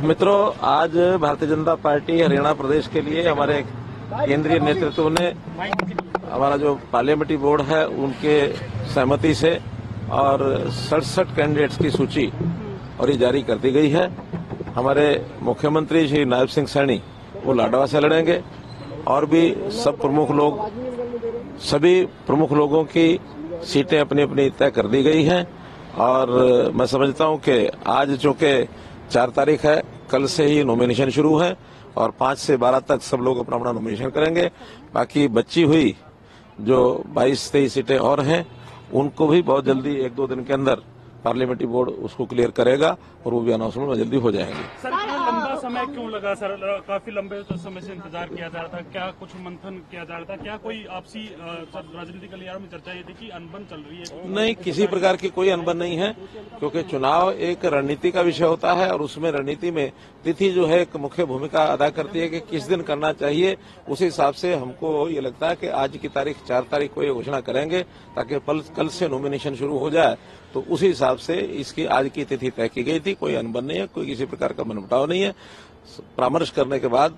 मित्रों, आज भारतीय जनता पार्टी हरियाणा प्रदेश के लिए हमारे केंद्रीय नेतृत्व ने हमारा जो पार्लियामेंट्री बोर्ड है उनके सहमति से और 67 कैंडिडेट्स की सूची और ये जारी कर दी गई है। हमारे मुख्यमंत्री श्री नायब सिंह सैनी वो लाडवा से लड़ेंगे और भी सभी प्रमुख लोगों की सीटें अपनी अपनी तय कर दी गई हैं। और मैं समझता हूं कि आज चूंकि 4 तारीख है, कल से ही नॉमिनेशन शुरू है और 5 से 12 तक सब लोग अपना अपना नॉमिनेशन करेंगे। बाकी बची हुई जो 22-23 सीटें और हैं उनको भी बहुत जल्दी 1-2 दिन के अंदर पार्लियामेंट्री बोर्ड उसको क्लियर करेगा और वो भी अनाउंसमेंट में जल्दी हो जाएंगे। सर, इतना लंबा समय क्यों लगा सर? काफी लंबे समय से इंतजार किया जा रहा था, क्या कुछ मंथन किया जा रहा था, क्या कोई आपसी राजनीतिक गलियारों में चर्चा ये थी कि अनबन चल रही है? नहीं, किसी प्रकार की कोई अनबन नहीं है, क्योंकि चुनाव एक रणनीति का विषय होता है और उसमें रणनीति में तिथि जो है एक मुख्य भूमिका अदा करती है कि किस दिन करना चाहिए। उस हिसाब से हमको ये लगता है कि आज की तारीख 4 तारीख को ये घोषणा करेंगे ताकि कल से नॉमिनेशन शुरू हो जाए। तो उसी हिसाब से इसकी आज की तिथि तय की गई थी। कोई अनबन नहीं है, कोई किसी प्रकार का मनमुटाव नहीं है। परामर्श करने के बाद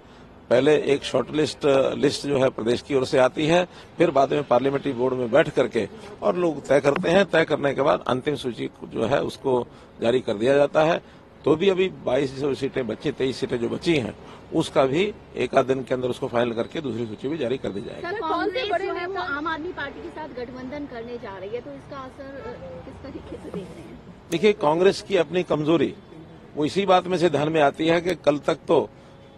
पहले एक शॉर्ट लिस्ट जो है प्रदेश की ओर से आती है, फिर बाद में पार्लियामेंट्री बोर्ड में बैठ करके और लोग तय करते हैं। तय करने के बाद अंतिम सूची जो है उसको जारी कर दिया जाता है। तो भी अभी 22 सीटें बची, 23 सीटें जो बची हैं उसका भी एक आध दिन के अंदर उसको फाइनल करके दूसरी सूची भी जारी कर दी जाएगी। सर, कौन से बड़े हैं वो आम आदमी पार्टी के साथ गठबंधन करने जा रही है, तो इसका असर किस तरीके से देख रहे हैं? देखिए, कांग्रेस की अपनी कमजोरी वो इसी बात में से ध्यान में आती है कि कल तक तो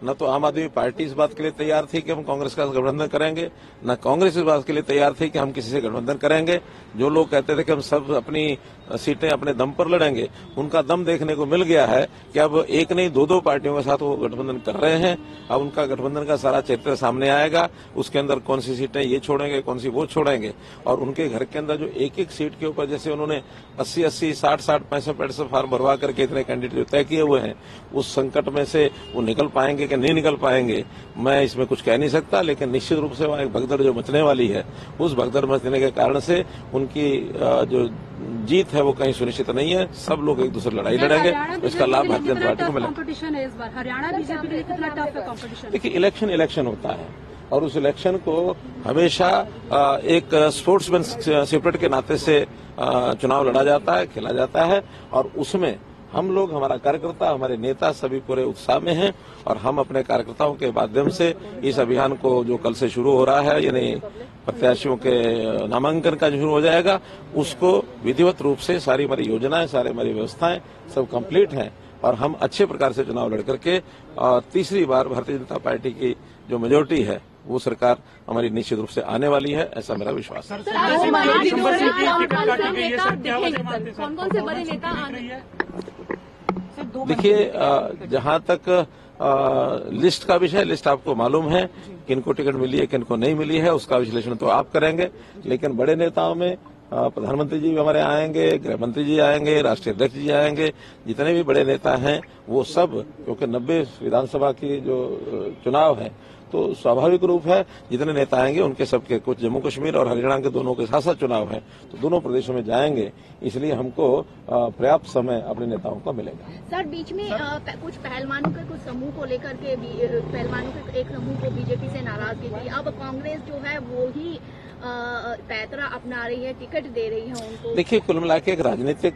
न तो आम आदमी पार्टी इस बात के लिए तैयार थी कि हम कांग्रेस का गठबंधन करेंगे, न कांग्रेस इस बात के लिए तैयार थी कि हम किसी से गठबंधन करेंगे। जो लोग कहते थे कि हम सब अपनी सीटें अपने दम पर लड़ेंगे, उनका दम देखने को मिल गया है कि अब एक नहीं 2-2 पार्टियों के साथ वो गठबंधन कर रहे हैं। अब उनका गठबंधन का सारा चित्र सामने आएगा। उसके अंदर कौन सी सीटें ये छोड़ेंगे, कौन सी वो छोड़ेंगे, और उनके घर के अंदर जो एक सीट के ऊपर जैसे उन्होंने 80-80, 60-60, 65 फॉर्म भरवा करके इतने कैंडिडेट जो तय किए हुए हैं, उस संकट में से वो निकल पाएंगे कि नहीं निकल पाएंगे, मैं इसमें कुछ कह नहीं सकता। लेकिन निश्चित रूप से वहां एक भगदड़ जो मचने वाली है, उस भगदड़ मचने के कारण से उनकी जो जीत है वो कहीं सुनिश्चित नहीं है। सब लोग एक दूसरे लड़ाई लड़ेंगे, इसका लाभ भारतीय जनता पार्टी को मिलेगा। हरियाणा बीजेपी के लिए कितना टफ है कॉम्पिटिशन? देखिए, इलेक्शन होता है और उस इलेक्शन को हमेशा एक स्पोर्ट्समैन स्पिरिट के नाते से चुनाव लड़ा जाता है, खेला जाता है, और उसमें हम लोग, हमारा कार्यकर्ता, हमारे नेता सभी पूरे उत्साह में हैं और हम अपने कार्यकर्ताओं के माध्यम से इस अभियान को जो कल से शुरू हो रहा है, यानी प्रत्याशियों के नामांकन का जो शुरू हो जाएगा, उसको विधिवत रूप से सारी हमारी योजनाएं, सारी हमारी व्यवस्थाएं सब कंप्लीट हैं और हम अच्छे प्रकार से चुनाव लड़ करके और तीसरी बार भारतीय जनता पार्टी की जो मेजोरिटी है वो सरकार हमारी निश्चित रूप से आने वाली है, ऐसा मेरा विश्वास है। कौन कौन से बड़े नेता? देखिए, जहां तक लिस्ट का विषय, लिस्ट आपको मालूम है, किनको टिकट मिली है, किनको नहीं मिली है, उसका विश्लेषण तो आप करेंगे। लेकिन बड़े नेताओं में प्रधानमंत्री जी भी हमारे आएंगे, गृह मंत्री जी आएंगे, राष्ट्रीय अध्यक्ष जी आएंगे, जितने भी बड़े नेता हैं वो सब, क्योंकि 90 विधानसभा की जो चुनाव है तो स्वाभाविक रूप है जितने नेता आएंगे उनके सबके, कुछ जम्मू कश्मीर और हरियाणा के दोनों के साथ साथ चुनाव है, तो दोनों प्रदेशों में जाएंगे, इसलिए हमको पर्याप्त समय अपने नेताओं का मिलेगा। सर, बीच में कुछ पहलवानों के कुछ समूह को लेकर के पहलवानों के एक समूह को बीजेपी से नाराजगी थी। अब कांग्रेस जो है वो ही पैतरा अपना रही है, टिकट दे रही है उनको। देखिए, कुल मिला के एक राजनीतिक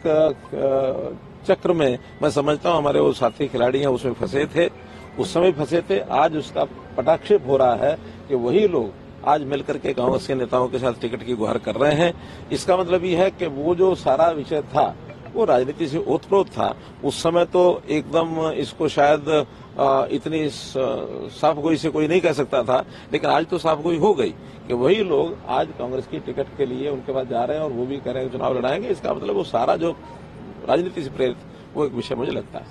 चक्र में मैं समझता हूँ हमारे वो साथी खिलाड़ी हैं उसमें फंसे थे, उस समय फंसे थे। आज उसका पटाक्षेप हो रहा है कि वही लोग आज मिलकर के कांग्रेस के नेताओं के साथ टिकट की गुहार कर रहे हैं। इसका मतलब ये है कि वो जो सारा विषय था वो राजनीति से ओतप्रोत था। उस समय तो एकदम इसको शायद इतनी साफगोई से कोई नहीं कह सकता था, लेकिन आज तो साफगोई हो गई कि वही लोग आज कांग्रेस की टिकट के लिए उनके पास जा रहे हैं और वो भी कह रहे हैं चुनाव लड़ाएंगे। इसका मतलब वो सारा जो राजनीति से प्रेरित वो एक विषय मुझे लगता है।